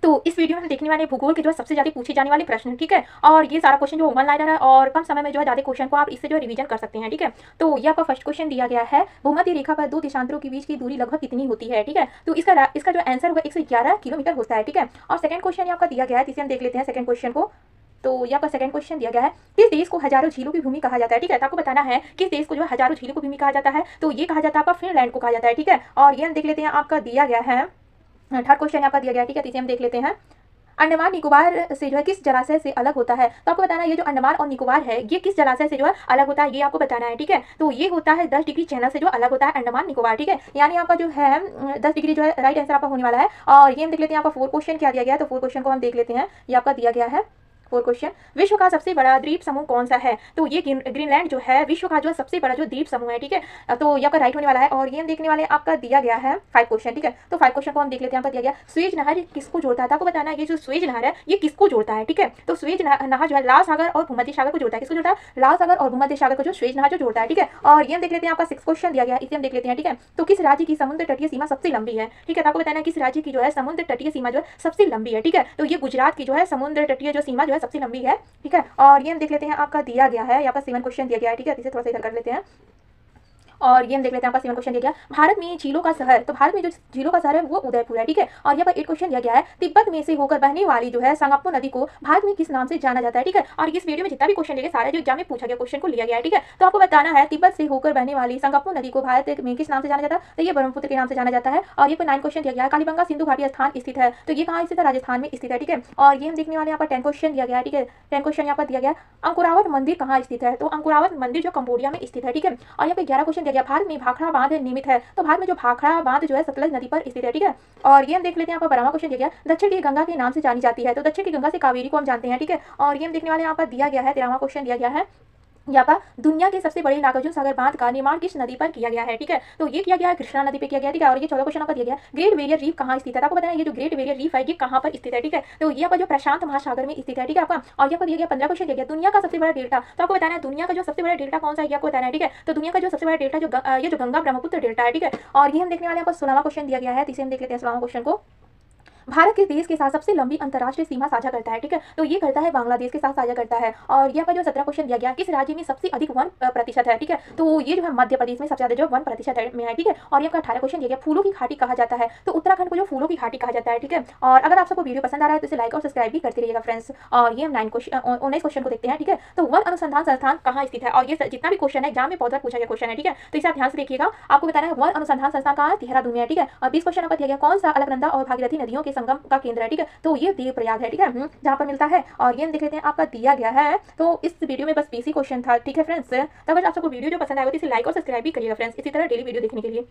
तो इस वीडियो में हम देखने वाले भूगोल के जो है सबसे ज़्यादा पूछे जाने वाले प्रश्न, ठीक है। और ये सारा क्वेश्चन जो वन लाइनर है और कम समय में जो है ज़्यादा क्वेश्चन को आप इससे जो है रिवीजन कर सकते हैं, ठीक है। तो ये आपका फर्स्ट क्वेश्चन दिया गया है, भूमध्य रेखा पर दो देशांतरों के बीच की दूरी लगभग कितनी होती है, ठीक है। तो इसका जो आंसर होगा 111 किलोमीटर होता है, ठीक है। और सेकंड क्वेश्चन आपका दिया गया है, इसे हम देख लेते हैं सेकंड क्वेश्चन को। तो ये आपका सेकंड क्वेश्चन दिया गया है, किस देश को हजारों झीलों की भूमि कहा जाता है, ठीक है। तो आपको बताना है किस देश को जो है हजारों झीलों की भूमि कहा जाता है। तो ये कहा जाता है आपका फिनलैंड को कहा जाता है, ठीक है। और ये हम देख लेते हैं आपका दिया गया है, थर्ड क्वेश्चन आपका दिया गया है, ठीक है। तो इसे हम देख लेते हैं, अंडमान निकोबार से जो है किस जलाशय से अलग होता है। तो आपको बताना है ये जो अंडमान और निकोबार है ये किस जलाशय से जो है अलग होता है, ये आपको बताना है, ठीक है। तो ये होता है 10 डिग्री चैनल से जो अलग होता है अंडमान निकोबार, ठीक है। यानी आपका जो है 10 डिग्री जो है राइट आंसर आपका होने वाला है। और ये हम देख लेते हैं आपका फोर्थ क्वेश्चन क्या दिया गया है। तो फोर्थ क्वेश्चन को हम देख लेते हैं, ये आपका दिया गया है फोर्थ क्वेश्चन, विश्व का सबसे बड़ा द्वीप समूह कौन सा है। तो ये ग्रीनलैंड जो है विश्व का जो सबसे बड़ा जो द्वीप समूह है, ठीक है। तो ये आपका राइट होने वाला है। और ये हम देखने वाले आपका दिया गया है 5 क्वेश्चन, ठीक है। तो 5 क्वेश्चन को हम देख लेते हैं, आपका दिया गया स्वेज नहर किसको जोड़ता है। तो आपको बताना है ये जो स्वेज नहर है ये किसको जोड़ता है, ठीक है। तो स्वेज नहर जो है लाल सागर और भूमध्य सागर को जोड़ता है, किसको जोड़ता है, लाल सागर और भूमध्य सागर को जो स्वेज नहर जो जोड़ता है, ठीक है। और ये हम देख लेते हैं आपका 6 क्वेश्चन दिया गया है, इसे हम देख लेते हैं, ठीक है। तो किस राज्य की समुद्र तटीय सीमा सबसे लंबी है, ठीक है। तो आपको बताना है किस राज्य की जो है समुद्र तटीय सीमा जो है सबसे लंबी है, ठीक है। तो ये गुजरात की जो है समुद्र तटीय जो सीमा जो है सबसे लंबी है, ठीक है। और ये हम देख लेते हैं आपका दिया गया है, यहाँ पर 7 क्वेश्चन दिया गया है, ठीक है। इसे थोड़ा सा इधर कर लेते हैं। और ये हम देख लेते हैं आपका 7 क्वेश्चन दिया गया, भारत में झीलों का शहर। तो भारत में जो झीलों का शहर है वो उदयपुर है, ठीक है। और यहाँ पर 8 क्वेश्चन दिया गया है, तिब्बत में से होकर बहने वाली जो है संगप्पो नदी को भारत में किस नाम से जाना जाता है, ठीक है। और इस वीडियो में जितना भी क्वेश्चन दिए सारे जो एग्जाम में पूछा गया क्वेश्चन को लिया गया है, ठीक है। तो आपको बताना है तिब्बत से होकर बहने वाली संगप्पो नदी को भारत में किस नाम से जाना जाता है। तो ये ब्रह्मपुत्र के नाम से जाना जाता है। और ये 9 क्वेश्चन दिया गया है, कालीबंगा सिंधु घाटी स्थान स्थित है। तो ये कहाँ स्थित है, राजस्थान में स्थित है, ठीक है। और ये हम देखने वाले यहाँ पर 10 क्वेश्चन दिया गया है, ठीक है। 10 क्वेश्चन यहाँ पर दिया गया, अंकुरावत मंदिर कहाँ स्थित है। तो अंकुरावत मंदिर जो कंबोडिया में स्थित है, ठीक है। और यहाँ पे 11 क्वेश्चन दिया गया, भारत में भाखड़ा बांध निर्मित है। तो भारत में जो भाखड़ा बांध जो है सतलज नदी पर स्थित है, ठीक है। और ये हम देख लेते हैं, यहाँ पर 12वां क्वेश्चन दिया गया, दक्षिण की गंगा के नाम से जानी जाती है। तो दक्षिण की गंगा से कावेरी को हम जानते हैं, ठीक है। और ये हम देखने वाले यहाँ पर दिया गया है, 13वां क्वेश्चन दिया गया है, यहाँ पर दुनिया के सबसे बड़े नागार्जुन सागर बांध का निर्माण किस नदी पर किया गया है, ठीक है। तो ये किया गया है कृष्णा नदी पे किया गया, ठीक है। और ये 14 क्वेश्चन आपका दिया गया, ग्रेट बैरियर रीफ कहाँ स्थित है। आपको बताना है ये जो ग्रेट बैरियर रीफ है ये कहाँ पर स्थित है, ठीक है। तो ये आपका जो प्रशांत महासागर में स्थित है, ठीक है आपका। और यहाँ पर दिया गया 15 क्वेश्चन दिया गया, दुनिया का सबसे बड़ा डेल्टा। तो आपको बताना है दुनिया का जो सबसे बड़ा डेल्टा कौन सा है, आपको बताना है, ठीक है। तो दुनिया का जो सबसे बड़ा डेल्टा जो ये जो गंगा ब्रह्मपुत्र डेल्टा है, ठीक है। और ये हम देखने वाले यहाँ पर 16वां क्वेश्चन दिया गया है, इसे हम देख लेते हैं 16वां क्वेश्चन को, भारत किस देश के साथ सबसे लंबी अंतर्राष्ट्रीय सीमा साझा करता है, ठीक है। तो ये करता है बांग्लादेश के साथ साझा करता है। और यहाँ पर जो 17 क्वेश्चन दिया गया, किस राज्य में सबसे अधिक 1% है, ठीक है। तो ये जो है मध्य प्रदेश में सबसे ज्यादा जो 1% में है, ठीक है। और ये 18 क्वेश्चन दिया गया, फूलों की घाटी कहा जाता है। तो उत्तराखंड को जो फूलों की घाटी कहा जाता है, ठीक है। और अगर आप सबको वीडियो पसंद आ रहा है तो इसे लाइक और सब्सक्राइब भी करते रहिएगा फ्रेंड्स। और ये हम 19 क्वेश्चन को देखते हैं, ठीक है। तो वन अनुसंधान संस्थान कहाँ स्थित है। और ये जितना भी क्वेश्चन है एग्जाम में बहुत बार पूछा गया क्वेश्चन है, ठीक है। तो इसे आप ध्यान से देखिएगा, आपको बताना है वन अनुसंधान संस्थान कहाँ है, देहरादून में है, ठीक है। और 20 क्वेश्चन आपका दिया गया, कौन सा अलकनंदा और भागीरथी नदियों के संगम का केंद्र है, ठीक है। तो ये देवप्रयाग है, ठीक है, जहाँ पर मिलता है। और ये हम देख लेते हैं आपका दिया गया है। तो इस वीडियो में बस बेसिक क्वेश्चन था, ठीक है फ्रेंड्स। तो अगर आप सबको वीडियो जो पसंद आएगा तो इसे लाइक और सब्सक्राइब भी करिएगा फ्रेंड्स, इसी तरह डेली वीडियो देखने के लिए।